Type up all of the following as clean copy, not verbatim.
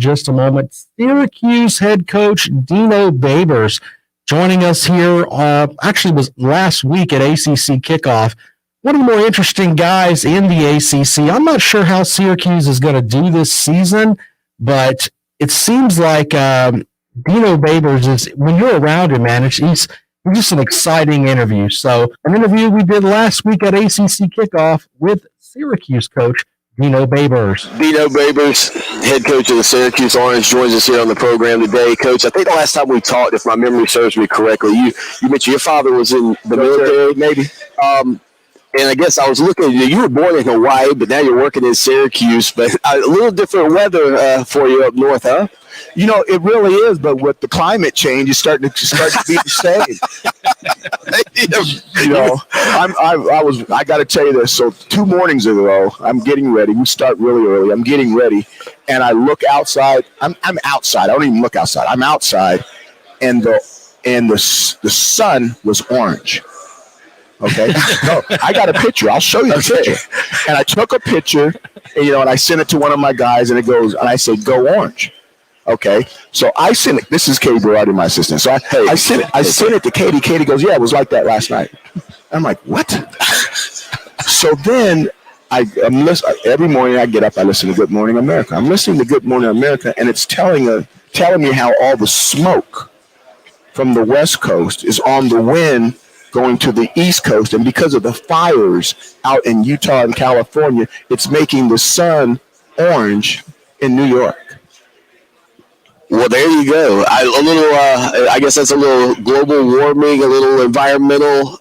just a moment. Syracuse head coach Dino Babers joining us here. Actually, was last week at ACC Kickoff. One of the more interesting guys in the ACC. I'm not sure how Syracuse is going to do this season, but it seems like Dino Babers is, when you're around him, man, he's just an exciting interview. So an interview we did last week at ACC Kickoff with Syracuse coach Dino Babers. Dino Babers, head coach of the Syracuse Orange, joins us here on the program today. Coach, I think the last time we talked, if my memory serves me correctly, you mentioned your father was in the military, maybe. And I guess I was looking at you. You were born in Hawaii, but now you're working in Syracuse. But a little different weather for you up north, huh? You know, it really is, but with the climate change, it's starting to be the same. You know, I got to tell you this. So 2 mornings ago, I'm getting ready. We start really early. I'm getting ready, and I look outside. I'm outside. I don't even look outside. I'm outside, and the sun was orange. Okay, no, I got a picture. I'll show you the picture. And I took a picture, and I sent it to one of my guys, and I say, "Go Orange." Okay, so I sent it. This is Katie Berardi, my assistant. So I sent it to Katie. Katie goes, "Yeah, it was like that last night." I'm like, "What?" So then I'm listening. Every morning I get up, I listen to Good Morning America. I'm listening to Good Morning America, and it's telling me how all the smoke from the West Coast is on the wind going to the East Coast, and because of the fires out in Utah and California, it's making the sun orange in New York. Well, there you go. I guess that's a little global warming, a little environmental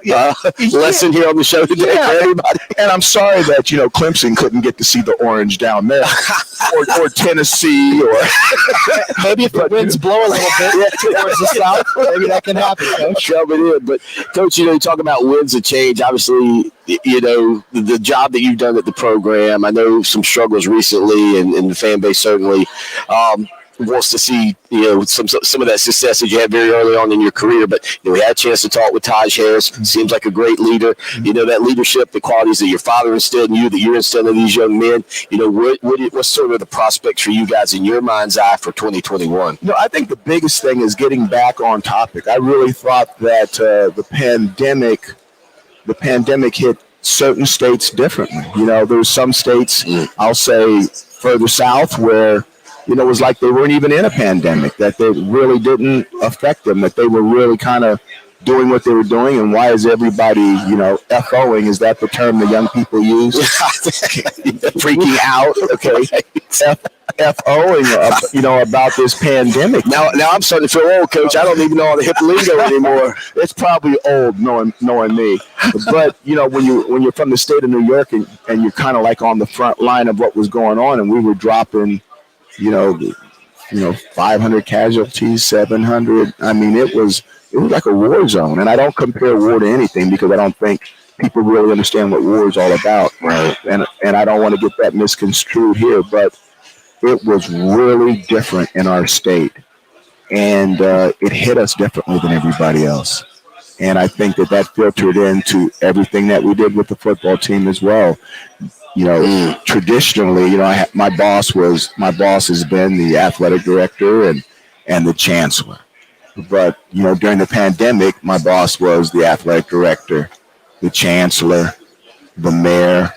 lesson here on the show today for everybody. And I'm sorry that Clemson couldn't get to see the orange down there, or Tennessee, or maybe if the winds blow a little bit towards the south, maybe that can happen. Coach. Shove it in. But Coach, you talk about winds of change. Obviously, the job that you've done at the program. I know some struggles recently, and the fan base certainly wants to see some of that success that you had very early on in your career. But we had a chance to talk with Taj Harris. Seems like a great leader. That leadership, the qualities that your father instilled in you, that you're instilling in these young men. What's sort of the prospects for you guys in your mind's eye for 2021? I think the biggest thing is getting back on topic. I really thought that the pandemic hit certain states differently. There's some states, I'll say further south, where it was like they weren't even in a pandemic, that they really didn't affect them, that they were really kind of doing what they were doing. And why is everybody, FOing? Is that the term the young people use? Freaking out, okay? FOing, about this pandemic. Now I'm starting to feel old, Coach. I don't even know all the hip lingo anymore. It's probably old knowing me. But, when you're from the state of New York and you're kind of like on the front line of what was going on, and we were dropping 500 casualties, 700. I mean, it was like a war zone. And I don't compare war to anything because I don't think people really understand what war is all about. Right. And I don't want to get that misconstrued here, but it was really different in our state. And it hit us differently than everybody else. And I think that filtered into everything that we did with the football team as well. Traditionally, my boss has been the athletic director and the chancellor. But, during the pandemic, my boss was the athletic director, the chancellor, the mayor,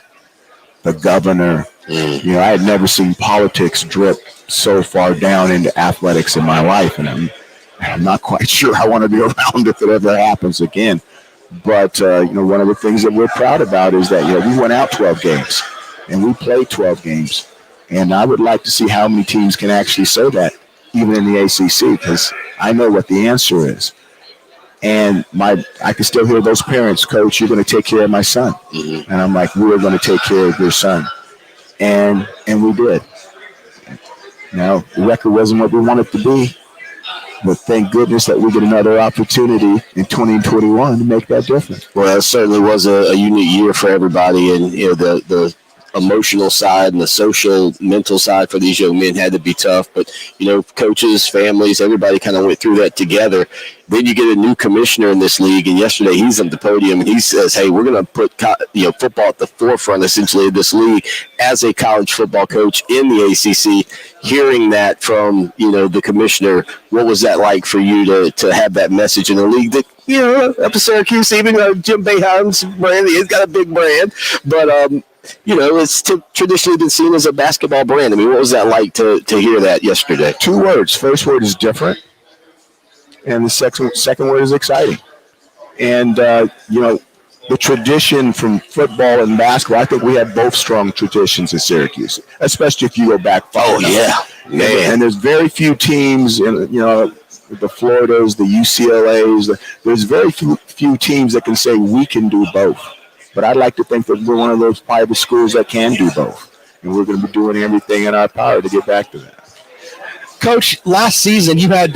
the governor. I had never seen politics drip so far down into athletics in my life. And I'm not quite sure I want to be around if it ever happens again. But, one of the things that we're proud about is that, we went out 12 games and we played 12 games. And I would like to see how many teams can actually say that, even in the ACC, because I know what the answer is. And I can still hear those parents, Coach, you're going to take care of my son. Mm-hmm. And I'm like, we're going to take care of your son. And we did. Now, the record wasn't what we wanted to be. But thank goodness that we get another opportunity in 2021 to make that difference. Well, it certainly was a unique year for everybody, and the emotional side and the social, mental side for these young men had to be tough. But, coaches, families, everybody kind of went through that together. Then you get a new commissioner in this league, and yesterday he's at the podium and he says, hey, we're going to put football at the forefront essentially of this league as a college football coach in the ACC. Hearing that from, the commissioner, what was that like for you to have that message in the league that, up to Syracuse, even Jim Boeheim's brand, he's got a big brand, but, it's traditionally been seen as a basketball brand. I mean, what was that like to hear that yesterday? 2 words. First word is different, and the second word is exciting. And, the tradition from football and basketball, I think we have both strong traditions in Syracuse, especially if you go back. Oh, yeah. Man. And there's very few teams, the Floridas, the UCLAs, there's very few teams that can say we can do both. But I'd like to think that we're one of those private schools that can do both. And we're going to be doing everything in our power to get back to that. Coach, last season you had,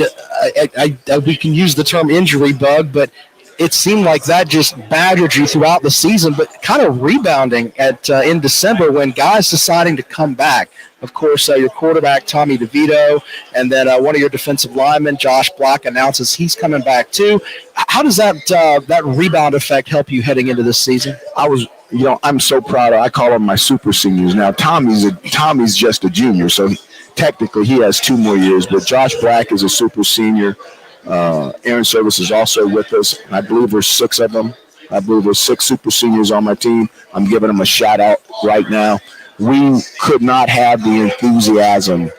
we can use the term injury bug, but it seemed like that just badgered you throughout the season, but kind of rebounding in December when guys deciding to come back. Of course, your quarterback, Tommy DeVito, and then one of your defensive linemen, Josh Black, announces he's coming back too. How does that rebound effect help you heading into this season? I'm so proud I call them my super seniors. Now, Tommy's just a junior, so technically he has 2 more years, but Josh Black is a super senior. Aaron Service is also with us, and I believe there's 6 of them. I believe there's 6 super seniors on my team. I'm giving them a shout out right now. We could not have the enthusiasm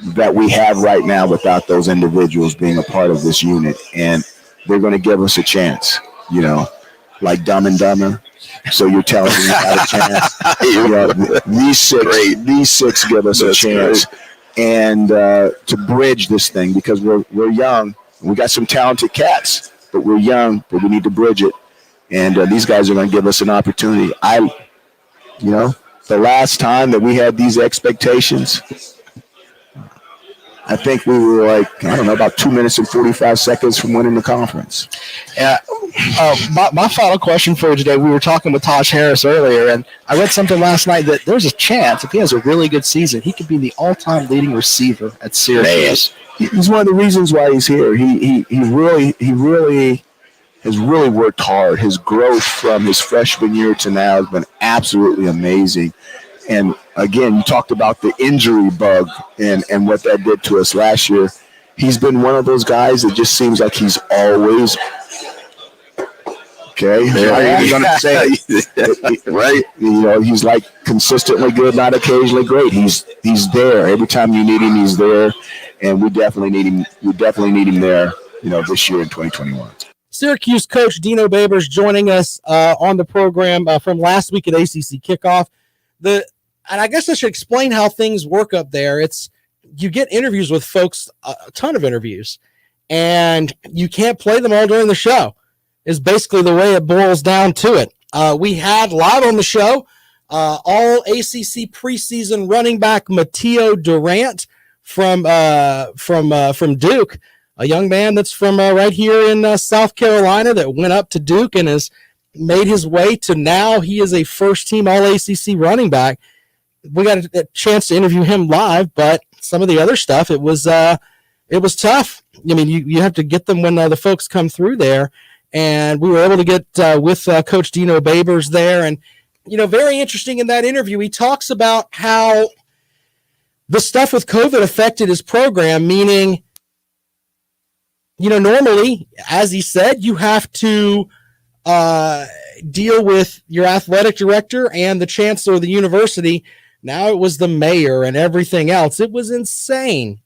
that we have right now without those individuals being a part of this unit, and they're going to give us a chance, like Dumb and Dumber. So you're telling me you got a chance. These six give us a chance. Great. And to bridge this thing, because we're young, we got some talented cats, but we're young, but we need to bridge it. And these guys are going to give us an opportunity. The last time that we had these expectations, I think we were about 2 minutes and 45 seconds from winning the conference. Yeah. My final question for you today, we were talking with Tosh Harris earlier, and I read something last night that there's a chance, if he has a really good season, he could be the all-time leading receiver at Syracuse. He's one of the reasons why he's here. He really has really worked hard. His growth from his freshman year to now has been absolutely amazing. And again, you talked about the injury bug and what that did to us last year. He's been one of those guys that just seems like he's always okay. I'm going to say it. Right. He's like consistently good, not occasionally great. He's there every time you need him. He's there, and we definitely need him. We definitely need him there. This year in 2021. Syracuse coach Dino Babers joining us on the program from last week at ACC Kickoff. And I guess I should explain how things work up there. You get interviews with folks, a ton of interviews, and you can't play them all during the show. Is basically the way it boils down to it. We had live on the show all ACC preseason running back Mateo Durant from Duke, a young man that's from right here in South Carolina that went up to Duke and has made his way to now he is a first-team All-ACC running back. We got a chance to interview him live, but some of the other stuff, it was tough. I mean, you have to get them when the folks come through there, and we were able to get with Coach Dino Babers there. And, very interesting in that interview, he talks about how the stuff with COVID affected his program, meaning, normally, as he said, you have to deal with your athletic director and the chancellor of the university. Now it was the mayor and everything else. It was insane.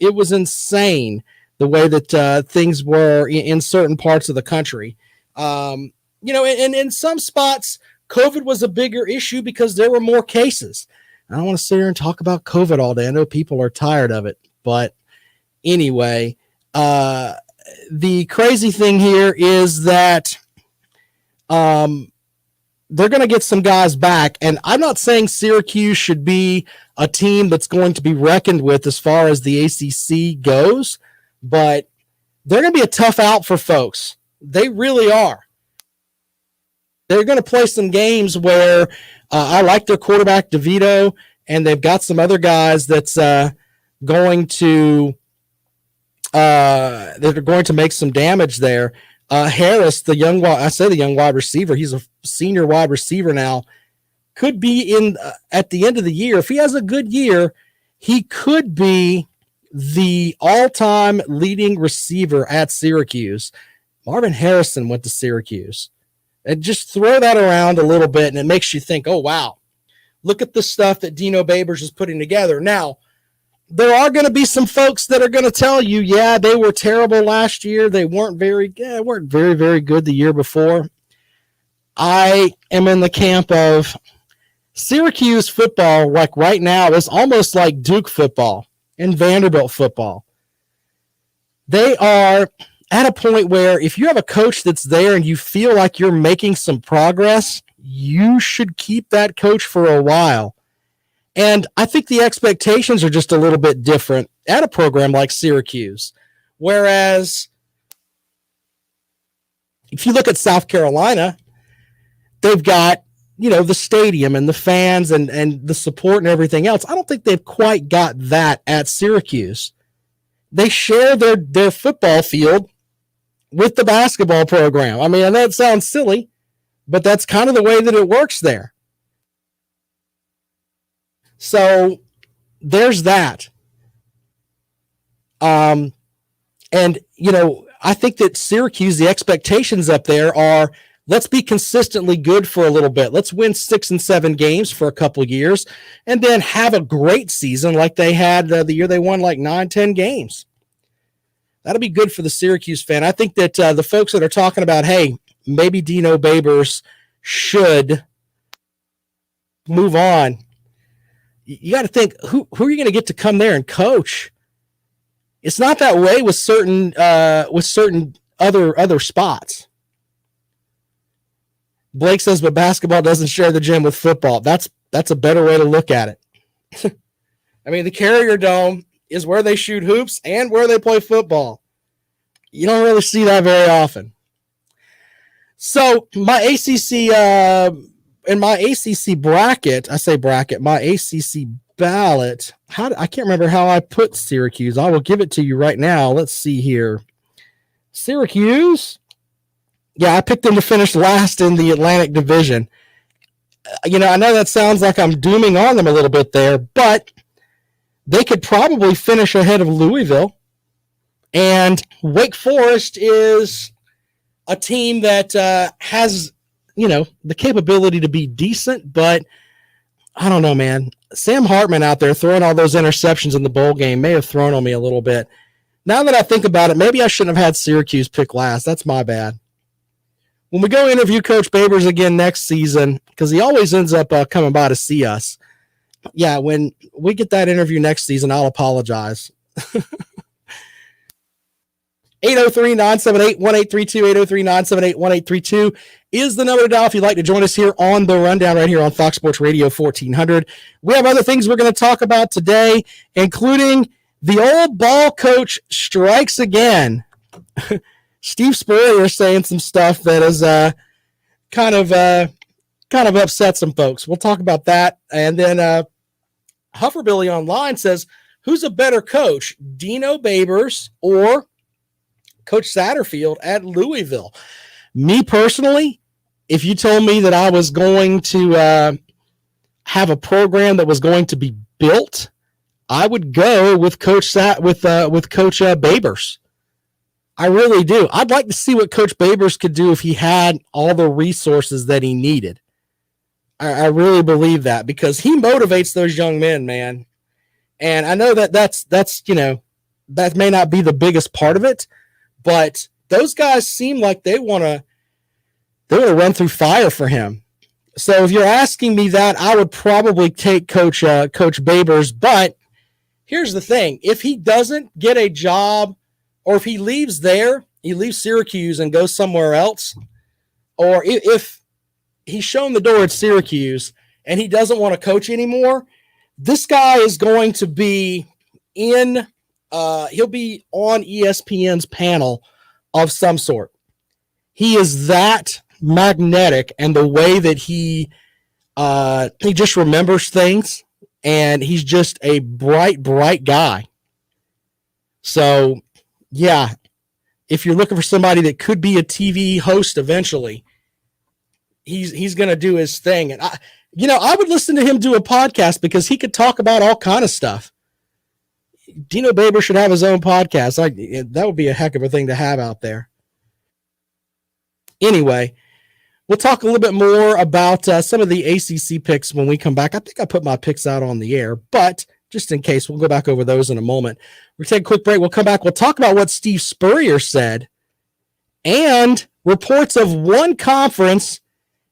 It was insane the way that things were in certain parts of the country. And in some spots, COVID was a bigger issue because there were more cases. I don't want to sit here and talk about COVID all day. I know people are tired of it. But anyway, the crazy thing here is that they're going to get some guys back. And I'm not saying Syracuse should be a team that's going to be reckoned with as far as the ACC goes, but they're going to be a tough out for folks. They really are. They're going to play some games where I like their quarterback, DeVito, and they've got some other guys that's going to make some damage there. Harris, the young wide receiver, he's a senior wide receiver now, could be in at the end of the year. If he has a good year, he could be the all-time leading receiver at Syracuse. Marvin Harrison went to Syracuse. And just throw that around a little bit, and it makes you think, oh, wow, look at the stuff that Dino Babers is putting together. Now, there are going to be some folks that are going to tell you, yeah, they were terrible last year. They weren't very, very good the year before. I am in the camp of Syracuse football, like right now, is almost like Duke football and Vanderbilt football. They are at a point where if you have a coach that's there and you feel like you're making some progress, you should keep that coach for a while. And I think the expectations are just a little bit different at a program like Syracuse. Whereas if you look at South Carolina, they've got, the stadium and the fans and the support and everything else. I don't think they've quite got that at Syracuse. They share their football field with the basketball program. I mean, I know it sounds silly, but that's kind of the way that it works there. So there's that. And, I think that Syracuse, the expectations up there are, let's be consistently good for a little bit. Let's win 6 and 7 games for a couple of years and then have a great season like they had the year they won like 9-10 games. That'll be good for the Syracuse fan. I think that the folks that are talking about, hey, maybe Dino Babers should move on. You got to think, who are you going to get to come there and coach? It's not that way with certain other spots. Blake says, but basketball doesn't share the gym with football. That's a better way to look at it. I mean, the Carrier Dome is where they shoot hoops and where they play football. You don't really see that very often. So my ACC my ACC bracket, my ACC ballot, I can't remember how I put Syracuse. I will give it to you right now. Let's see here. Syracuse. Yeah, I picked them to finish last in the Atlantic Division. I know that sounds like I'm dooming on them a little bit there, but they could probably finish ahead of Louisville. And Wake Forest is a team that has, the capability to be decent, but I don't know, man. Sam Hartman out there throwing all those interceptions in the bowl game may have thrown on me a little bit. Now that I think about it, maybe I shouldn't have had Syracuse pick last. That's my bad. When we go interview Coach Babers again next season, because he always ends up coming by to see us. Yeah, when we get that interview next season, I'll apologize. 803-978-1832, 803-978-1832 is the number to dial if you'd like to join us here on The Rundown right here on Fox Sports Radio 1400. We have other things we're going to talk about today, including the old ball coach strikes again. Steve Spurrier saying some stuff that is kind of upset some folks. We'll talk about that. And then Hufferbilly Online says, who's a better coach, Dino Babers or Coach Satterfield at Louisville? Me personally, if you told me that I was going to have a program that was going to be built, I would go with Coach Babers. I really do. I'd like to see what Coach Babers could do if he had all the resources that he needed. I really believe that because he motivates those young men, man. And I know that's that may not be the biggest part of it, but those guys seem like they want to run through fire for him. So if you're asking me that, I would probably take Coach Babers. But here's the thing: if he doesn't get a job, or if he leaves Syracuse and goes somewhere else, or if he's shown the door at Syracuse and he doesn't want to coach anymore, this guy is going to be he'll be on ESPN's panel of some sort. He is that magnetic, and the way that he He just remembers things, and he's just a bright guy. So, yeah, if you're looking for somebody that could be a TV host eventually, he's going to do his thing. And I would listen to him do a podcast because he could talk about all kind of stuff. Dino Babers should have his own podcast. That would be a heck of a thing to have out there. Anyway, we'll talk a little bit more about some of the ACC picks when we come back. I think I put my picks out on the air, but just in case, we'll go back over those in a moment. We'll take a quick break. We'll come back. We'll talk about what Steve Spurrier said, and reports of one conference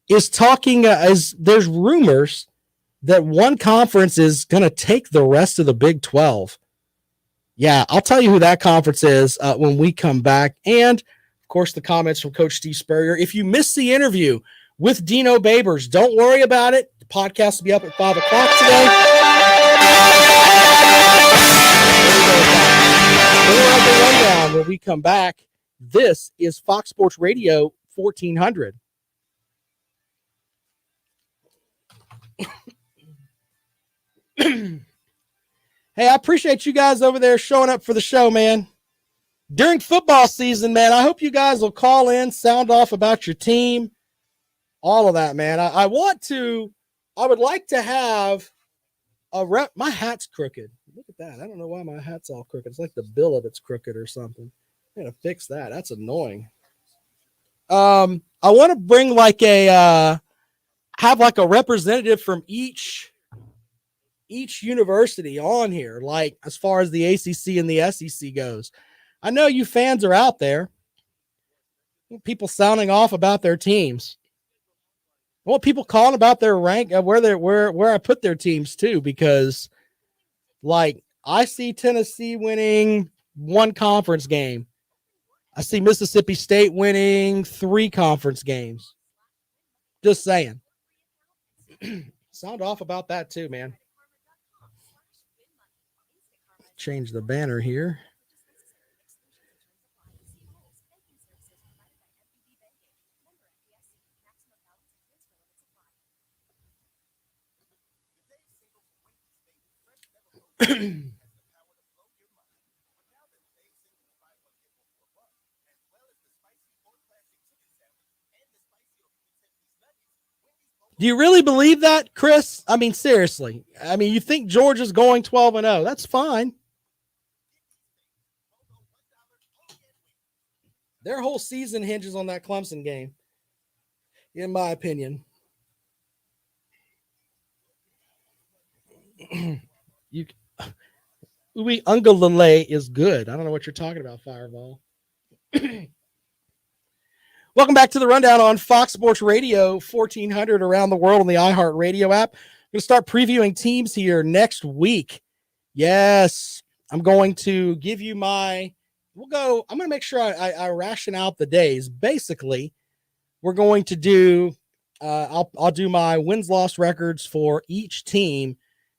is talking as there's rumors that one conference is going to take the rest of the Big 12. Yeah, I'll tell you who that conference is when we come back. And, of course, the comments from Coach Steve Spurrier. If you missed the interview with Dino Babers, don't worry about it. The podcast will be up at 5 o'clock today. More of the rundown when we come back. This is Fox Sports Radio 1400. Hey, I appreciate you guys over there showing up for the show, man. During football season, man, I hope you guys will call in, sound off about your team, all of that, man. I would like to have a rep. My hat's crooked. Look at that. I don't know why my hat's all crooked. It's like the bill of it's crooked or something. I'm going to fix that. That's annoying. I want to bring have a representative from each university on here, like as far as the ACC and the SEC goes. I know you fans are out there, people sounding off about their teams. I want people calling about their rank, where I put their teams too, because I see Tennessee winning one conference game. I see Mississippi State winning 3 conference games. Just saying. Sound off about that too, man. Change the banner here. Do you really believe that, Chris? I mean, seriously. I mean, you think Georgia's going 12-0. That's fine. Their whole season hinges on that Clemson game, in my opinion. Uwe Ungalale is good. I don't know what you're talking about, Fireball. Welcome back to the Rundown on Fox Sports Radio 1400 around the world on the iHeartRadio app. I'm going to start previewing teams here next week. Yes, I'm going to give you I'm going to make sure I ration out the days. Basically, we're going to do, I'll do my wins-loss records for each team,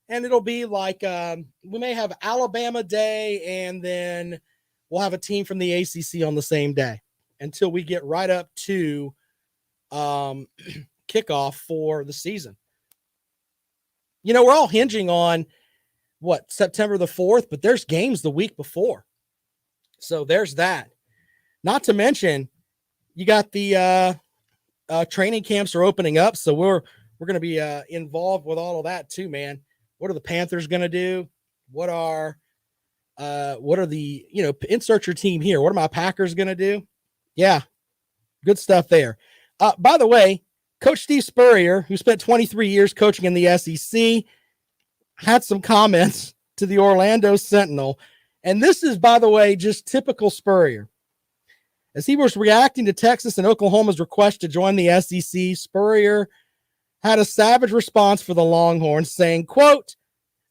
and it'll be like, we may have Alabama Day, and then we'll have a team from the ACC on the same day until we get right up to kickoff for the season. You know, we're all hinging on September the 4th, but there's games the week before. So there's that. Not to mention, you got the training camps are opening up, so we're going to be involved with all of that too, man. What are the Panthers going to do? What are the, insert your team here. What are my Packers going to do? Yeah, good stuff there. By the way, Coach Steve Spurrier, who spent 23 years coaching in the SEC, had some comments to the Orlando Sentinel. And this is, by the way, just typical Spurrier. As he was reacting to Texas and Oklahoma's request to join the SEC, Spurrier had a savage response for the Longhorns, saying, quote,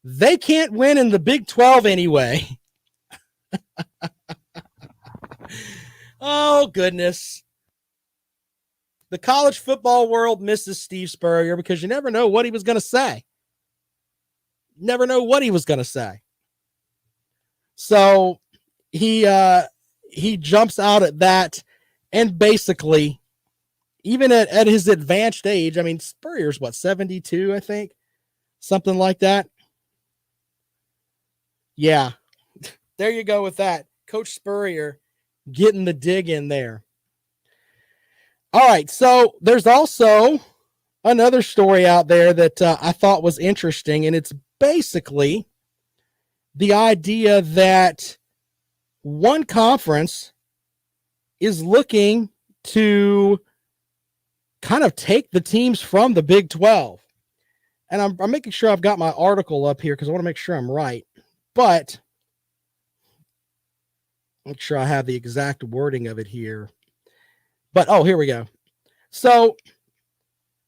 "They can't win in the Big 12 anyway." Oh, goodness. The college football world misses Steve Spurrier because you never know what he was going to say. Never know what he was going to say. So he jumps out at that, and basically even at his advanced age, I mean, Spurrier's what, 72, I think, something like that. Yeah, there you go with that. Coach Spurrier getting the dig in there. All right, so there's also another story out there that I thought was interesting, and it's basically the idea that one conference is looking to kind of take the teams from the Big 12. And I'm making sure I've got my article up here because I want to make sure I'm right. But make sure I have the exact wording of it here. But, oh, here we go. So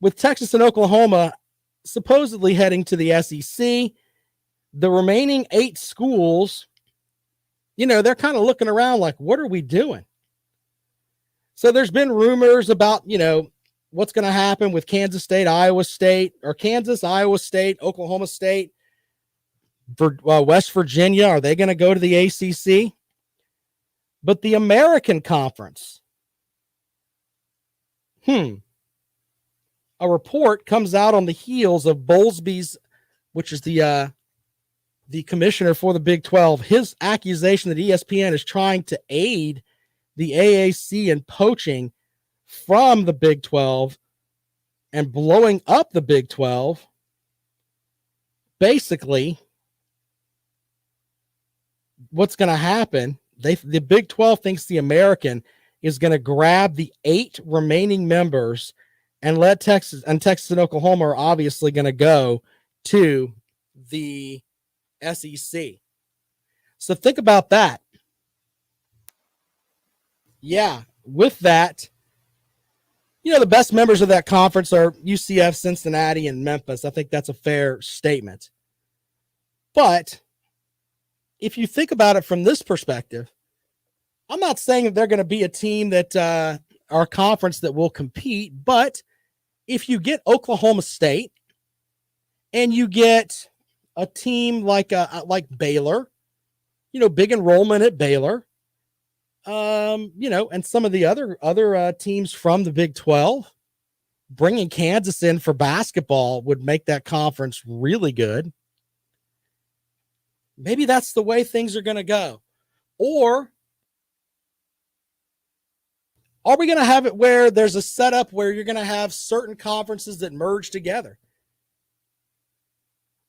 with Texas and Oklahoma supposedly heading to the SEC, the remaining 8 schools, they're kind of looking around like, what are we doing? So there's been rumors about, what's going to happen with Kansas State, Iowa State, or Kansas, Iowa State, Oklahoma State, West Virginia. Are they going to go to the ACC? But the American Conference, a report comes out on the heels of Bowlesby's, which is the commissioner for the Big 12, his accusation that ESPN is trying to aid the AAC in poaching from the Big 12 and blowing up the Big 12. Basically, what's going to happen, the Big 12 thinks the American is going to grab the 8 remaining members and let Texas and Oklahoma are obviously going to go to the SEC. So think about that. Yeah, with that, the best members of that conference are UCF, Cincinnati, and Memphis. I think that's a fair statement. But if you think about it from this perspective, I'm not saying that they're going to be a team that are a conference that will compete, but if you get Oklahoma State and you get a team like Baylor, big enrollment at Baylor, and some of the other teams from the Big 12, bringing Kansas in for basketball would make that conference really good. Maybe that's the way things are going to go. Or are we going to have it where there's a setup where you're going to have certain conferences that merge together?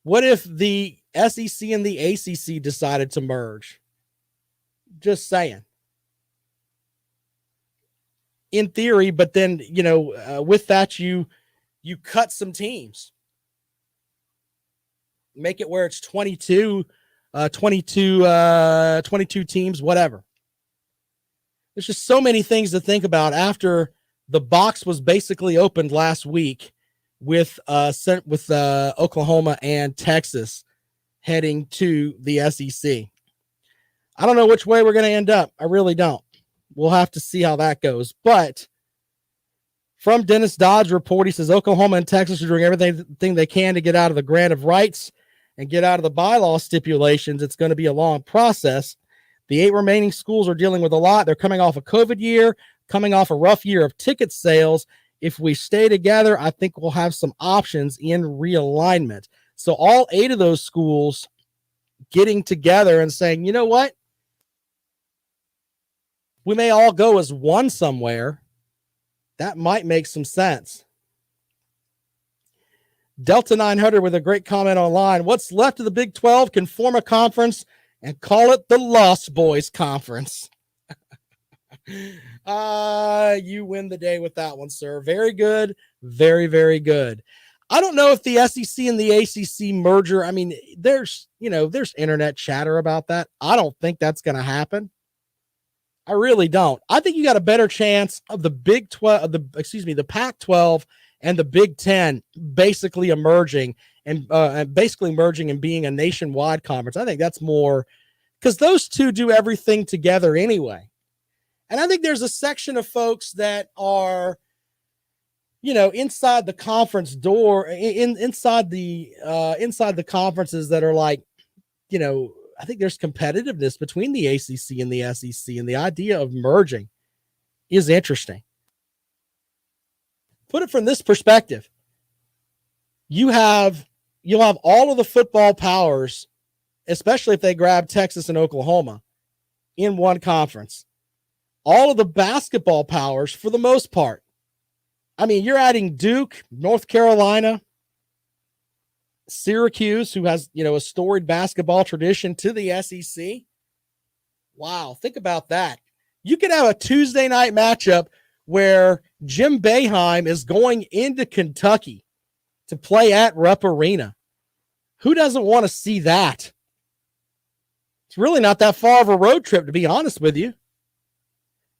What if the SEC and the ACC decided to merge? Just saying. In theory, but then, with that, you cut some teams. Make it where it's 22 teams, whatever. There's just so many things to think about after the box was basically opened last week with Oklahoma and Texas heading to the SEC. I don't know which way we're going to end up. I really don't. We'll have to see how that goes. But from Dennis Dodd's report, he says Oklahoma and Texas are doing everything they can to get out of the grant of rights and get out of the bylaw stipulations. It's going to be a long process. The 8 remaining schools are dealing with a lot. They're coming off a COVID year, coming off a rough year of ticket sales. If we stay together, I think we'll have some options in realignment. So all 8 of those schools getting together and saying, you know what? We may all go as one somewhere. That might make some sense. Delta 900 with a great comment online. What's left of the Big 12 can form a conference and call it the Lost Boys Conference. You win the day with that one, sir. Very good. Very, very good. I don't know if the SEC and the ACC merger, I mean, there's internet chatter about that. I don't think that's going to happen. I really don't. I think you got a better chance of the Big 12, the Pac-12 and the Big 10 basically emerging and merging and being a nationwide conference. I think that's more because those two do everything together anyway. And I think there's a section of folks that are, inside the conference door, inside the conferences that are like, I think there's competitiveness between the ACC and the SEC, and the idea of merging is interesting. put it from this perspective. You'll have all of the football powers, especially if they grab Texas and Oklahoma, in one conference. All of the basketball powers for the most part. I mean, you're adding Duke, North Carolina, Syracuse, who has, a storied basketball tradition, to the SEC. Wow, think about that. You could have a Tuesday night matchup where Jim Boeheim is going into Kentucky to play at Rupp Arena. Who doesn't want to see that? It's really not that far of a road trip, to be honest with you.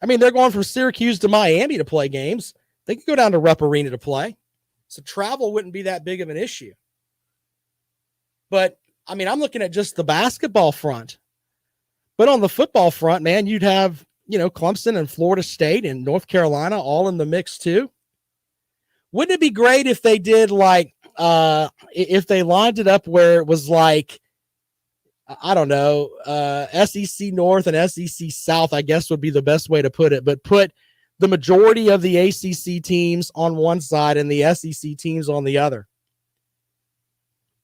I mean, they're going from Syracuse to Miami to play games. They could go down to Rupp Arena to play. So travel wouldn't be that big of an issue. But, I mean, I'm looking at just the basketball front. But on the football front, man, you'd have, Clemson and Florida State and North Carolina all in the mix too. Wouldn't it be great if they did if they lined it up where it was like, I don't know, SEC North and SEC South, I guess would be the best way to put it, but put the majority of the ACC teams on one side and the SEC teams on the other.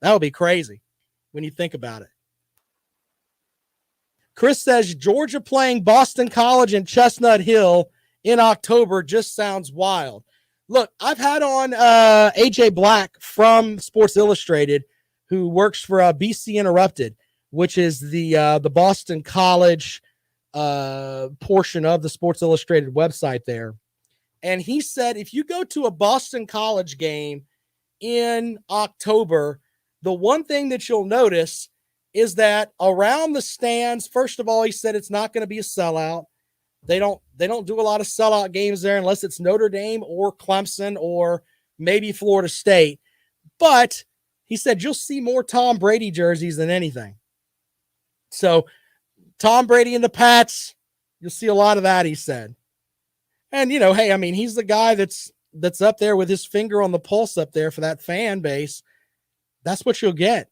That would be crazy when you think about it. Chris says Georgia playing Boston College and Chestnut Hill in October just sounds wild. Look, I've had on AJ Black from Sports Illustrated, who works for BC Interrupted, which is the Boston College portion of the Sports Illustrated website there. And he said if you go to a Boston College game in October, the one thing that you'll notice is that around the stands, first of all, he said it's not going to be a sellout. They don't do a lot of sellout games there unless it's Notre Dame or Clemson or maybe Florida State. But he said you'll see more Tom Brady jerseys than anything. So Tom Brady and the Pats, you'll see a lot of that, he said. And, hey, I mean, he's the guy that's up there with his finger on the pulse up there for that fan base. That's what you'll get.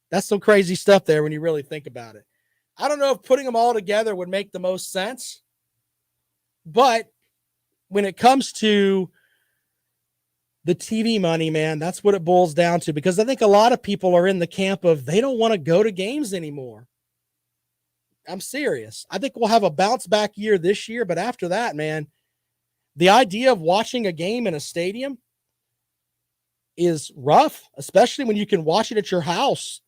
That's some crazy stuff there when you really think about it. I don't know if putting them all together would make the most sense, but when it comes to the TV money, man, that's what it boils down to, because I think a lot of people are in the camp of they don't want to go to games anymore. I'm serious. I think we'll have a bounce back year this year, but after that, man, the idea of watching a game in a stadium is rough, especially when you can watch it at your house.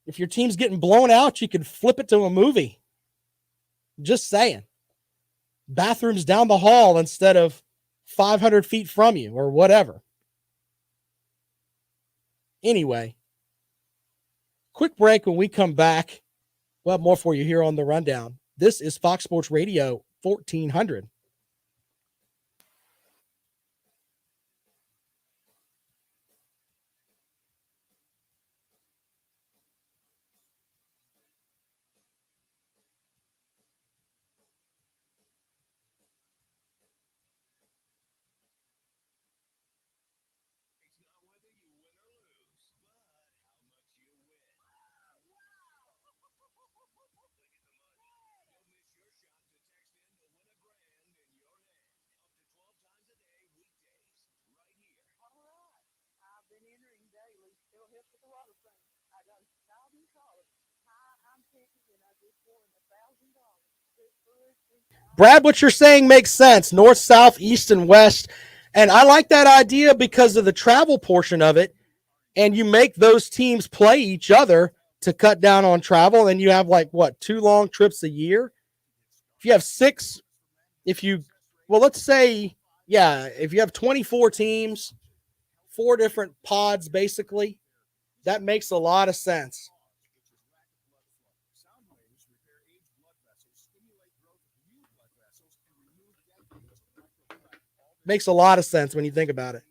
If your team's getting blown out, you can flip it to a movie. Just saying. Bathrooms down the hall instead of 500 feet from you or whatever. Anyway, quick break. When we come back, we'll have more for you here on the Rundown. This is Fox Sports Radio 1400. Brad, what you're saying makes sense. North, south, east, and west. And I like that idea because of the travel portion of it. And you make those teams play each other to cut down on travel. And you have 2 long trips a year. If you have 6, if you have 24 teams, 4 different pods, basically, that makes a lot of sense. Makes a lot of sense when you think about it.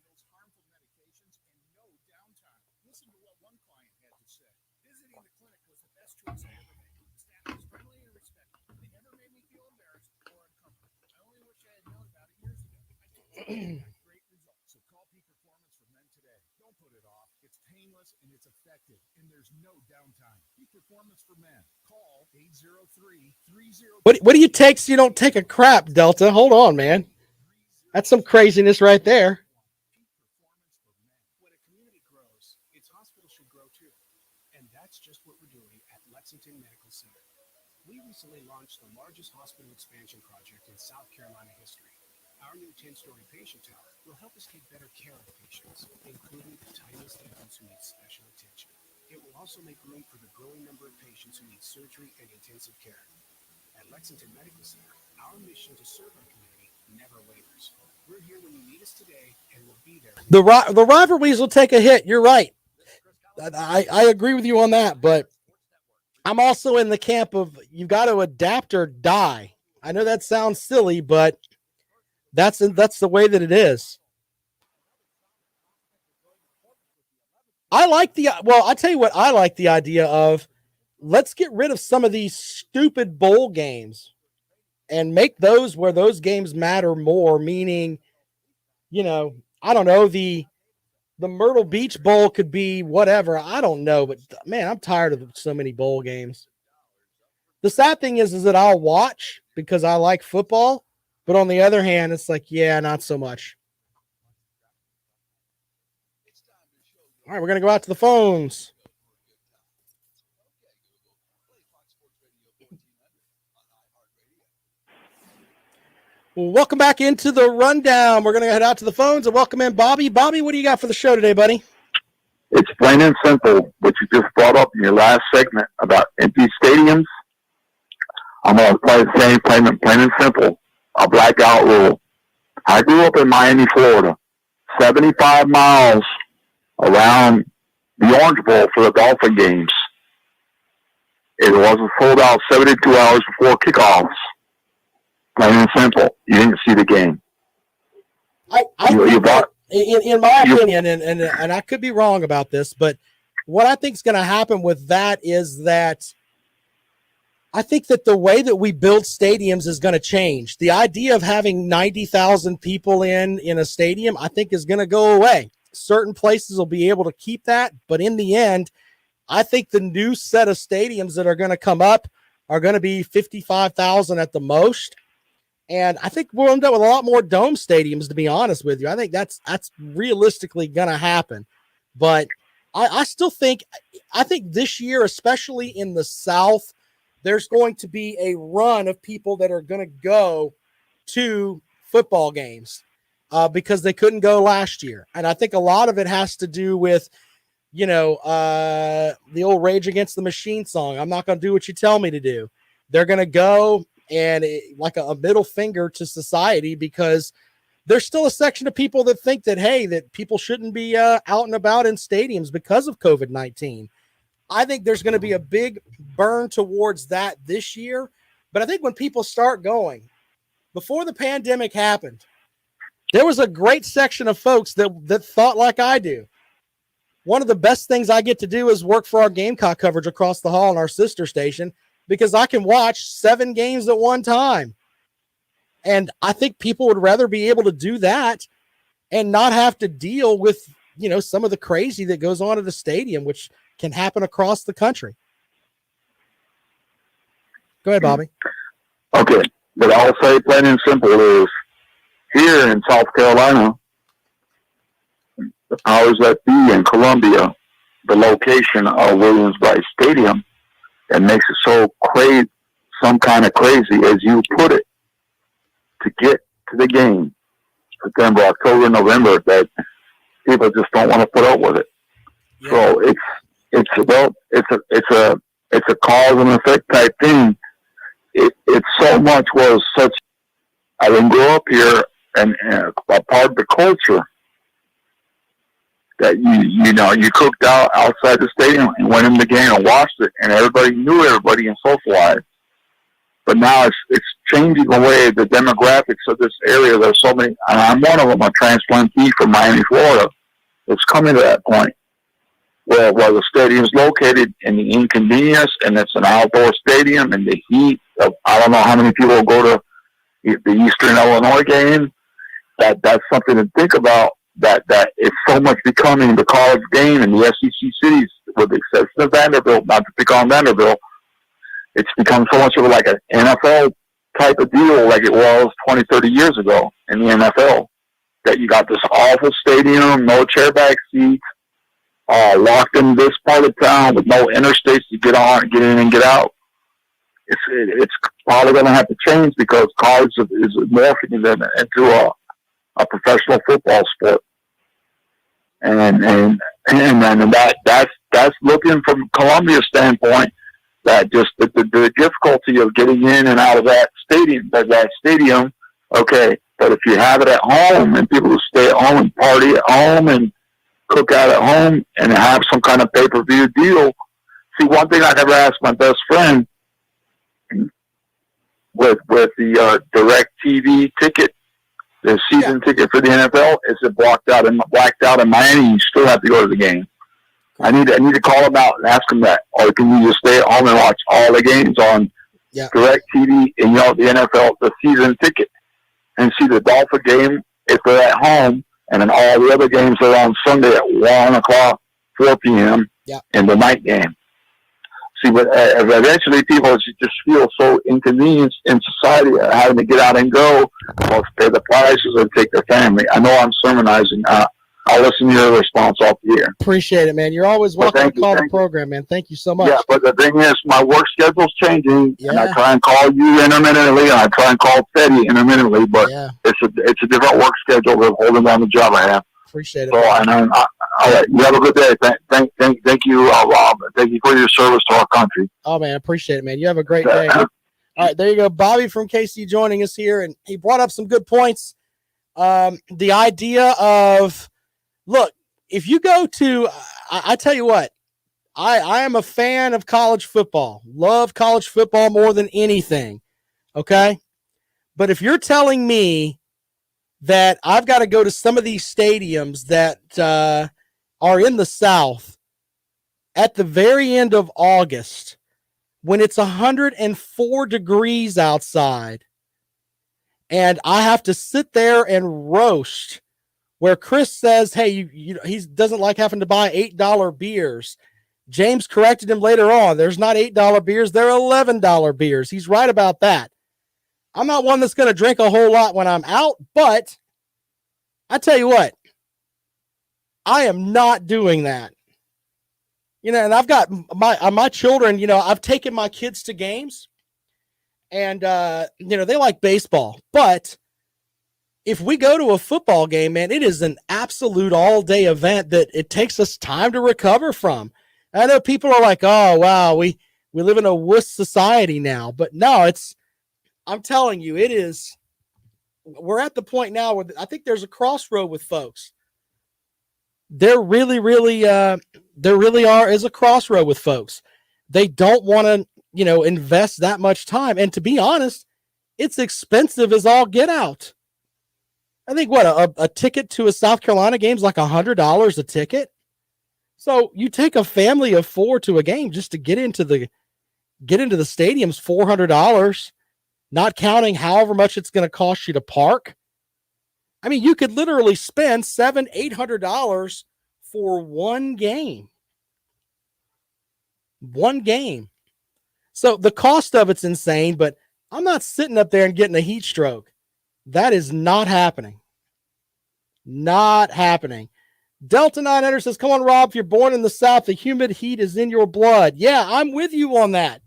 What do you take so you don't take a crap, Delta? Hold on, man. That's some craziness right there. When a community grows, its hospital should grow too. And that's just what we're doing at Lexington Medical Center. We recently launched the largest hospital expansion project in South Carolina history. Our new 10-story patient tower will help us take better care of patients, including the tiniest infants who need special attention. It will also make room for the growing number of patients who need surgery and intensive care. At Lexington Medical Center, our mission to serve our community never wavers. We're here when you need us today, and we'll be there. The rivalries will take a hit. You're right. I agree with you on that, but I'm also in the camp of you've got to adapt or die. I know that sounds silly, but that's the way that it is. I tell you what, I like the idea of let's get rid of some of these stupid bowl games and make those where those games matter more, meaning, I don't know, the Myrtle Beach Bowl could be whatever. I don't know, but man, I'm tired of so many bowl games. The sad thing is that I'll watch because I like football, but on the other hand, it's like, yeah, not so much. All right, we're going to go out to the phones. Well, welcome back into the rundown. We're going to head out to the phones and welcome in Bobby. Bobby, what do you got for the show today, buddy? It's plain and simple, what you just brought up in your last segment about empty stadiums. I'm going to play the same plain and simple, a blackout rule. I grew up in Miami, Florida, 75 miles around the Orange Bowl for the Dolphin games. It wasn't sold out 72 hours before kickoffs. Plain and simple. You didn't see the game. In my opinion, and I could be wrong about this, but what I think is going to happen with that is that I think that the way that we build stadiums is going to change. The idea of having 90,000 people in a stadium, I think, is going to go away. Certain places will be able to keep that, but in the end, I think the new set of stadiums that are going to come up are going to be 55,000 at the most. And I think we'll end up with a lot more dome stadiums, to be honest with you. I think that's realistically going to happen. But I still think this year, especially in the South, there's going to be a run of people that are going to go to football games because they couldn't go last year. And I think a lot of it has to do with, the old Rage Against the Machine song. I'm not going to do what you tell me to do. They're going to go and like a middle finger to society because there's still a section of people that think that, hey, that people shouldn't be out and about in stadiums because of COVID-19. I think there's going to be a big burn towards that this year. But I think when people start going, before the pandemic happened, there was a great section of folks that thought like I do. One of the best things I get to do is work for our Gamecock coverage across the hall in our sister station, because I can watch 7 games at one time. And I think people would rather be able to do that and not have to deal with, some of the crazy that goes on at the stadium, which can happen across the country. Go ahead, Bobby. Okay. But I'll say plain and simple is here in South Carolina, the powers that be in Columbia, the location of Williams-Brice Stadium, that makes it so crazy, some kind of crazy, as you put it, to get to the game, September, October, November, that people just don't want to put up with it. Yeah. So it's a cause and effect type thing. It so much was such. I didn't grow up here, and a part of the culture that you cooked out outside the stadium and went in the game and watched it, and everybody knew everybody and socialized. But now it's changing the way the demographics of this area. There's so many, and I'm one of them, a transplantee from Miami, Florida. It's coming to that point where the stadium's located in the inconvenience, and it's an outdoor stadium, and the heat of, I don't know how many people go to the Eastern Illinois game. That's something to think about. That it's so much becoming the college game in the SEC cities, with the exception of Vanderbilt, not to pick on Vanderbilt. It's become so much of like an NFL type of deal like it was 20, 30 years ago in the NFL. That you got this awful stadium, no chairback seats, locked in this part of town with no interstates to get on, get in and get out. It's probably going to have to change because college is morphing into a professional football sport. And that's looking from Columbia's standpoint, that just the difficulty of getting in and out of that stadium, okay, but if you have it at home and people who stay at home and party at home and cook out at home and have some kind of pay-per-view deal. See, one thing I never asked my best friend with the direct TV ticket, the season ticket for the NFL, is it blacked out in Miami? You still have to go to the game. I need to call him out and ask him that, or can you just stay at home and watch all the games on direct TV and the NFL, the season ticket, and see the Dolphin game if they're at home, and then all the other games are on Sunday at 1 o'clock, 4 p.m. in the night game. See, but eventually people just feel so inconvenienced in society having to get out and go, or pay the prices and take their family. I know I'm sermonizing. I'll listen to your response off the air. Appreciate it, man. You're always welcome to call the program, man. Thank you so much. Yeah, but the thing is, my work schedule's changing, and I try and call you intermittently, and I try and call Teddy intermittently, but it's a different work schedule than holding down the job I have. Appreciate it. So, and all right, you have a good day. Thank you, Rob. Thank you for your service to our country. Oh, man, appreciate it, man. You have a great day. All right, there you go. Bobby from KC joining us here, and he brought up some good points. The idea of, look, if you go to, I tell you what, I am a fan of college football. Love college football more than anything, okay? But if you're telling me that I've got to go to some of these stadiums that are in the South at the very end of August when it's 104 degrees outside, and I have to sit there and roast, where Chris says, hey, he doesn't like having to buy $8 beers. James corrected him later on. There's not $8 beers. They're $11 beers. He's right about that. I'm not one that's going to drink a whole lot when I'm out, but I tell you what, I am not doing that. And I've got my children, I've taken my kids to games, and, they like baseball. But if we go to a football game, man, it is an absolute all-day event that it takes us time to recover from. I know people are like, oh, wow, we live in a wuss society now. But no, I'm telling you, we're at the point now where I think there's a crossroad with folks. There really is a crossroad with folks. They don't want to, invest that much time. And to be honest, it's expensive as all get out. I think a ticket to a South Carolina game is like $100 a ticket. So you take a family of 4 to a game just to get into the stadium's $400, not counting however much it's going to cost you to park. I mean, you could literally spend $700-800 for one game. One game. So the cost of it's insane, but I'm not sitting up there and getting a heat stroke. That is not happening. Not happening. Delta 900 says, come on, Rob, if you're born in the South, the humid heat is in your blood. Yeah, I'm with you on that.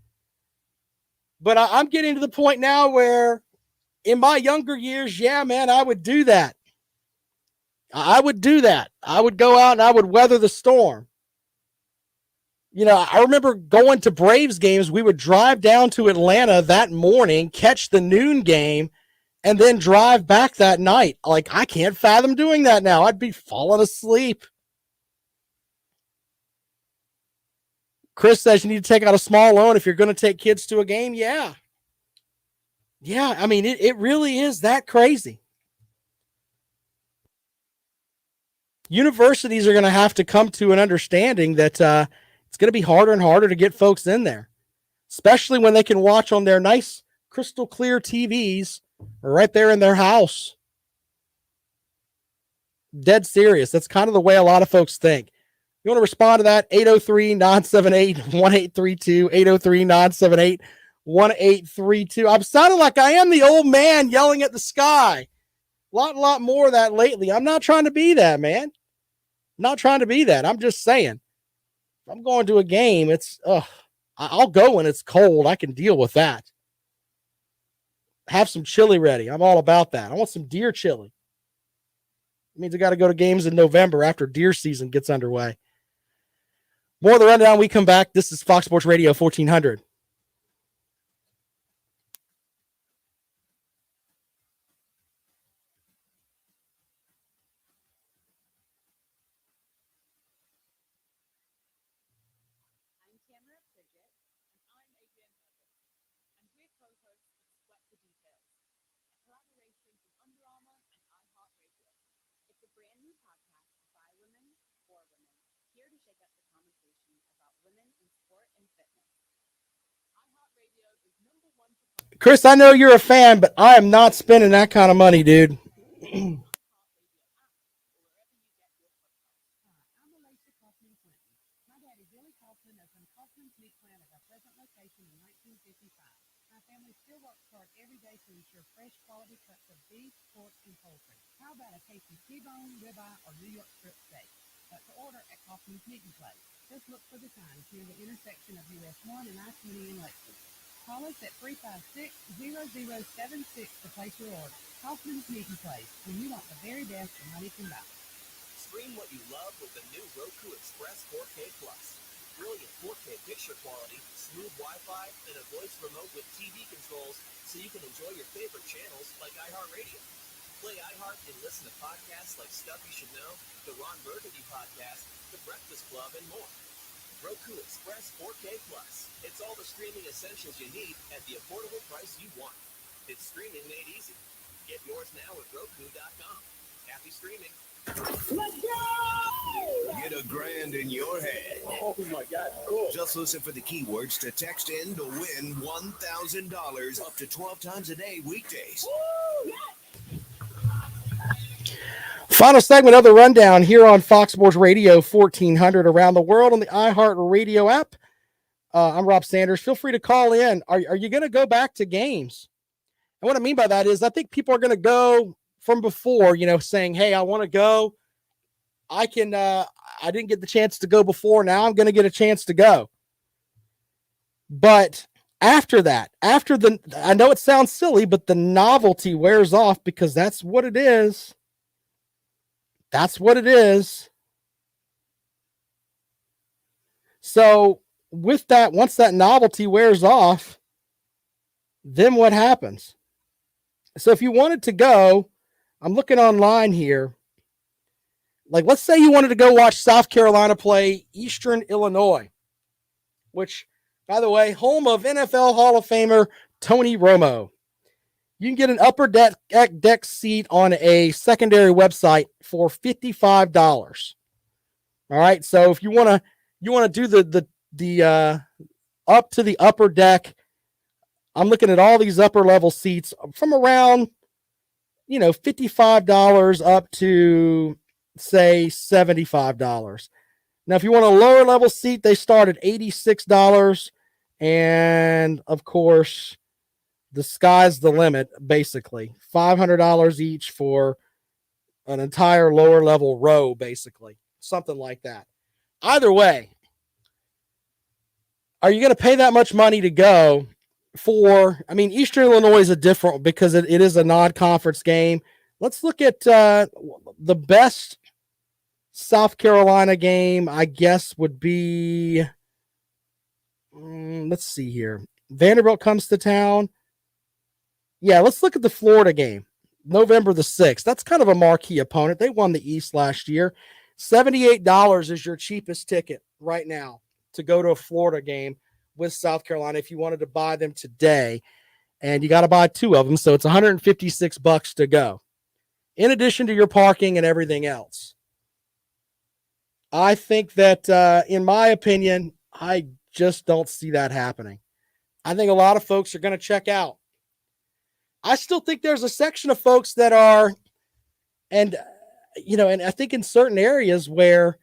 But I'm getting to the point now where in my younger years, yeah, man, I would do that. I would do that. I would go out and I would weather the storm. I remember going to Braves games. We would drive down to Atlanta that morning, catch the noon game, and then drive back that night. Like, I can't fathom doing that now. I'd be falling asleep. Chris says you need to take out a small loan if you're going to take kids to a game. Yeah. Yeah, I mean, it really is that crazy. Universities are going to have to come to an understanding that it's going to be harder and harder to get folks in there, especially when they can watch on their nice crystal clear TVs right there in their house. Dead serious. That's kind of the way a lot of folks think. You want to respond to that? 803-978-1832, 1832. I'm sounding like I am the old man yelling at the sky. Lot more of that lately. I'm not trying to be that, man. Not trying to be that. I'm just saying. If I'm going to a game, I'll go when it's cold. I can deal with that. Have some chili ready. I'm all about that. I want some deer chili. It means I got to go to games in November after deer season gets underway. More of the rundown. We come back. This is Fox Sports Radio 1400. Chris, I know you're a fan, but I am not spending that kind of money, dude. How about a tasty T-bone, ribeye, or New York strip steak? But to order at Kaufman's Meat and Place, just look for the signs near the intersection of US 1 and I-20 in Lexington. Call us at 356-0076 to place your order. Kaufman's Meat and Place, when you want the very best for money can buy. Stream what you love with the new Roku Express 4K Plus. Brilliant 4K picture quality, smooth Wi-Fi, and a voice remote with TV controls so you can enjoy your favorite channels like iHeartRadio. Play iHeart and listen to podcasts like Stuff You Should Know, the Ron Burgundy Podcast, The Breakfast Club, and more. Roku Express 4K Plus. It's all the streaming essentials you need at the affordable price you want. It's streaming made easy. Get yours now at Roku.com. Happy streaming. Let's go! Get $1,000 in your head. Oh my God, cool. Just listen for the keywords to text in to win $1,000 up to 12 times a day weekdays. Woo! Yes! Final segment of the rundown here on Fox Sports Radio 1400 around the world on the iHeart Radio app. I'm Rob Sanders. Feel free to call in. Are you going to go back to games? And what I mean by that is I think people are going to go from before, saying, hey, I want to go. I didn't get the chance to go before. Now I'm going to get a chance to go. But after that, I know it sounds silly, but the novelty wears off because that's what it is. That's what it is. So with that, once that novelty wears off, then what happens? So if you wanted to go, I'm looking online here. Like, let's say you wanted to go watch South Carolina play Eastern Illinois, which, by the way, home of NFL Hall of Famer Tony Romo. You can get an upper deck seat on a secondary website for $55. All right. So if you want to do the up to the upper deck, I'm looking at all these upper level seats from around, $55 up to say $75. Now, if you want a lower level seat, they start at $86. And of course, the sky's the limit, basically. $500 each for an entire lower level row, basically. Something like that. Either way, are you going to pay that much money to go for, Eastern Illinois is a different because it is a non-conference game. Let's look at the best South Carolina game, I guess, would be, let's see here. Vanderbilt comes to town. Yeah, let's look at the Florida game, November the 6th. That's kind of a marquee opponent. They won the East last year. $78 is your cheapest ticket right now to go to a Florida game with South Carolina if you wanted to buy them today. And you got to buy two of them, so it's $156 to go, in addition to your parking and everything else. I think that, in my opinion, I just don't see that happening. I think a lot of folks are going to check out. I still think there's a section of folks that are, and I think in certain areas where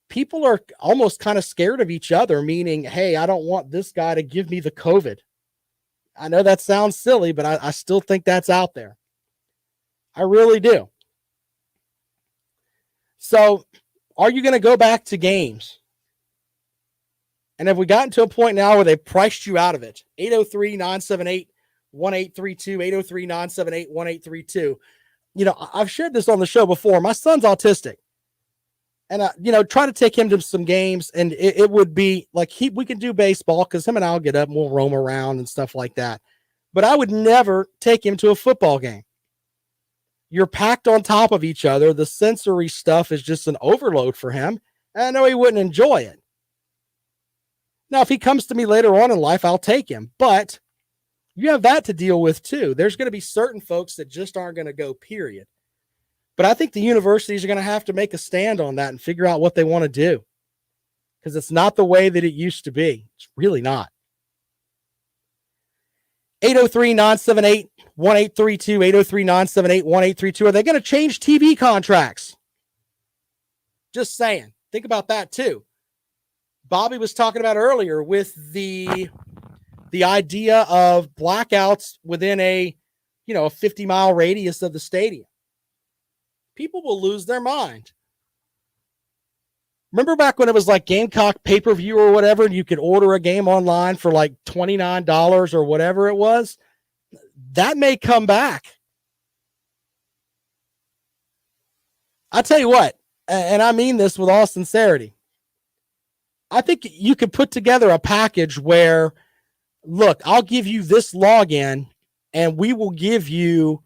people are almost kind of scared of each other, meaning, hey, I don't want this guy to give me the COVID. I know that sounds silly, but I still think that's out there. I really do. So, are you going to go back to games? And have we gotten to a point now where they've priced you out of it? 803-978-1832, 803-978-1832. I've shared this on the show before. My son's autistic. And, try to take him to some games, and it would be like we can do baseball because him and I'll get up and we'll roam around and stuff like that. But I would never take him to a football game. You're packed on top of each other. The sensory stuff is just an overload for him. And I know he wouldn't enjoy it. Now, if he comes to me later on in life, I'll take him. But you have that to deal with too. There's going to be certain folks that just aren't going to go, period. But I think the universities are going to have to make a stand on that and figure out what they want to do. Because it's not the way that it used to be. It's really not. 803-978-1832, 803-978-1832. Are they going to change TV contracts? Just saying. Think about that too. Bobby was talking about earlier with the idea of blackouts within a 50-mile radius of the stadium. People will lose their mind. Remember back when it was like Gamecock pay-per-view or whatever, and you could order a game online for like $29 or whatever it was? That may come back. I tell you what, and I mean this with all sincerity, I think you could put together a package where, look, I'll give you this login and we will give you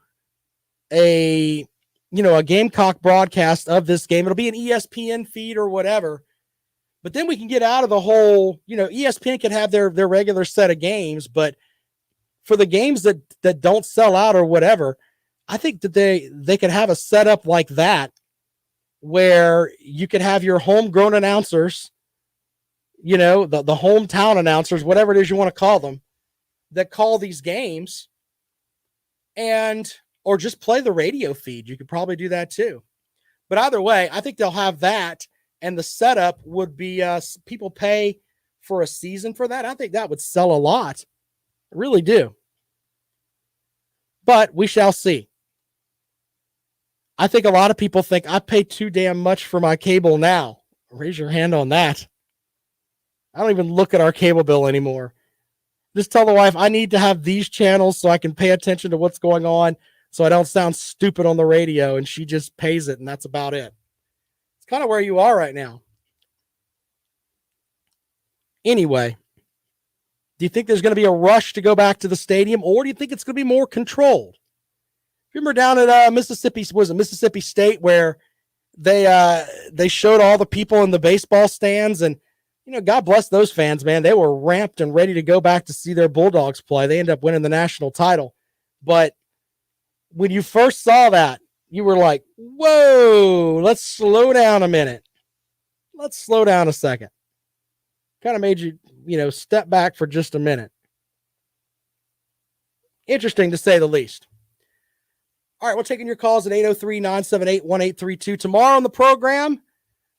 a Gamecock broadcast of this game. It'll be an ESPN feed or whatever, but then we can get out of the whole, ESPN can have their regular set of games, but for the games that don't sell out or whatever, I think that they could have a setup like that where you could have your homegrown announcers, the hometown announcers, whatever it is you want to call them, that call these games, or just play the radio feed. You could probably do that too. But either way, I think they'll have that, and the setup would be people pay for a season for that. I think that would sell a lot. I really do. But we shall see. I think a lot of people think I pay too damn much for my cable now. Raise your hand on that. I don't even look at our cable bill anymore. Just tell the wife I need to have these channels so I can pay attention to what's going on so I don't sound stupid on the radio, and she just pays it, and that's about it. It's kind of where you are right now. Anyway, do you think there's going to be a rush to go back to the stadium, or do you think it's going to be more controlled? Remember down at Mississippi State where they showed all the people in the baseball stands, and God bless those fans, man. They were ramped and ready to go back to see their Bulldogs play. They ended up winning the national title. But when you first saw that, you were like, whoa, let's slow down a minute. Let's slow down a second. Kind of made you, step back for just a minute. Interesting to say the least. All right, we're taking your calls at 803-978-1832. Tomorrow on the program,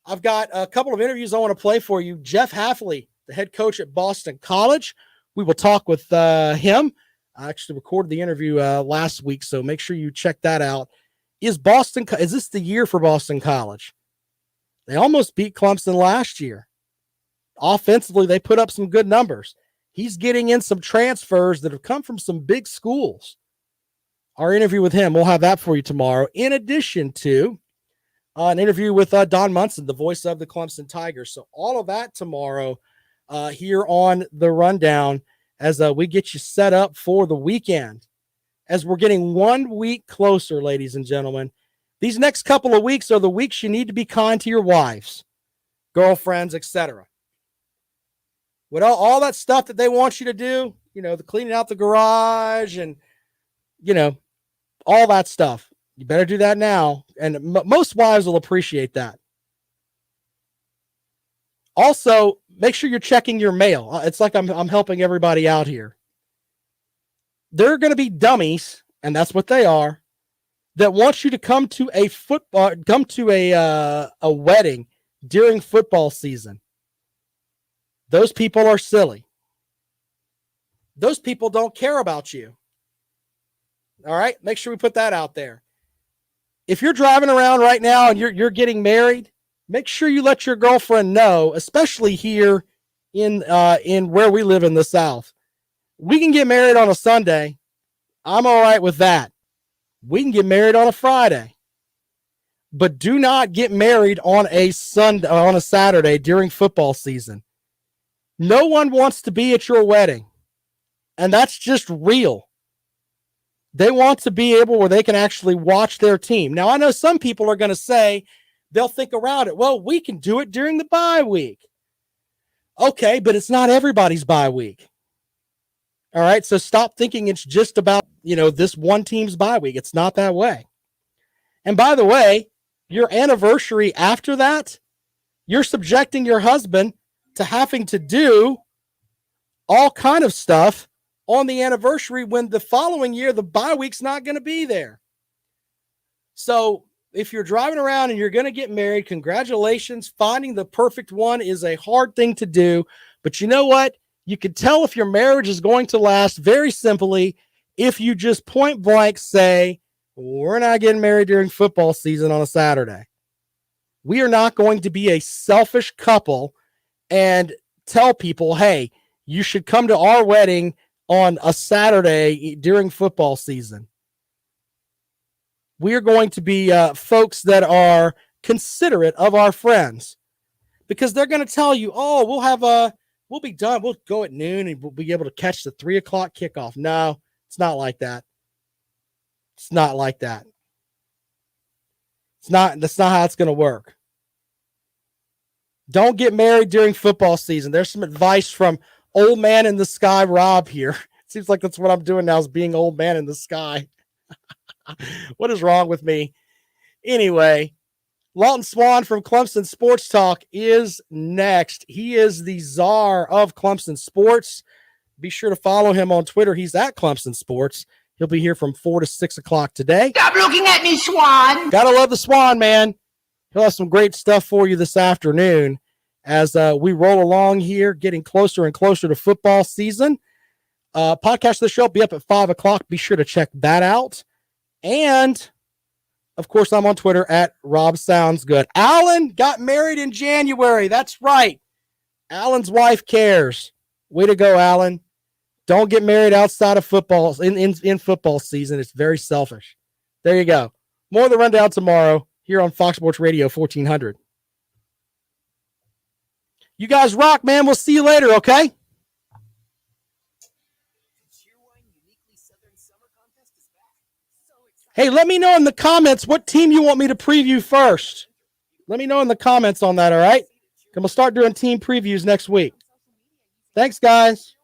I've got a couple of interviews I want to play for you. Jeff Hafley, the head coach at Boston College. We will talk with him. I actually recorded the interview last week, so make sure you check that out. Is this the year for Boston College? They almost beat Clemson last year. Offensively, they put up some good numbers. He's getting in some transfers that have come from some big schools. Our interview with him, we'll have that for you tomorrow, in addition to an interview with Don Munson, the voice of the Clemson Tigers. So all of that tomorrow here on the Rundown as we get you set up for the weekend. As we're getting 1 week closer, ladies and gentlemen. These next couple of weeks are the weeks you need to be kind to your wives, girlfriends, etc. With all that stuff that they want you to do, the cleaning out the garage and, all that stuff. You better do that now. And most wives will appreciate that. Also, make sure you're checking your mail. It's like I'm helping everybody out here. There are going to be dummies, and that's what they are, that want you to come to a wedding during football season. Those people are silly. those people don't care about you. All right? Make sure we put that out there. If you're driving around right now and you're getting married, make sure you let your girlfriend know, especially here in where we live in the South. We can get married on a Sunday. I'm all right with that. We can get married on a Friday. But do not get married on a Saturday during football season. No one wants to be at your wedding. And that's just real. They want to be able where they can actually watch their team. Now, I know some people are going to say, they'll think around it. Well, we can do it during the bye week. Okay, but it's not everybody's bye week. All right, so stop thinking it's just about, this one team's bye week. It's not that way. And by the way, your anniversary after that, you're subjecting your husband to having to do all kind of stuff on the anniversary when the following year, the bye week's not going to be there. So if you're driving around and you're going to get married, congratulations. Finding the perfect one is a hard thing to do. But you know what? You can tell if your marriage is going to last very simply if you just point blank say, we're not getting married during football season on a Saturday. We are not going to be a selfish couple and tell people, hey, you should come to our wedding on a Saturday during football season. We are going to be folks that are considerate of our friends, because they're going to tell you, oh, we'll be done. We'll go at noon and we'll be able to catch the 3:00 kickoff. No, it's not like that. It's not like that. That's not how it's going to work. Don't get married during football season. There's some advice from old man in the sky, Rob, here. It seems like that's what I'm doing now, is being old man in the sky. What is wrong with me? Anyway, Lawton Swan from Clemson Sports Talk is next. He is the czar of Clemson Sports. Be sure to follow him on Twitter. He's at Clemson Sports. He'll be here from 4 to 6 o'clock today. Stop looking at me, Swan. Gotta love the Swan, man. He'll have some great stuff for you this afternoon as we roll along here, getting closer and closer to football season. Podcast of the show will be up at 5 o'clock. Be sure to check that out. And, of course, I'm on Twitter at Rob Sounds Good. Alan got married in January. That's right. Alan's wife cares. Way to go, Alan. Don't get married outside of football in football season. It's very selfish. There you go. More of the rundown tomorrow here on Fox Sports Radio 1400. You guys rock, man. We'll see you later, okay? Hey, let me know in the comments what team you want me to preview first. Let me know in the comments on that, all right? And we'll start doing team previews next week. Thanks, guys.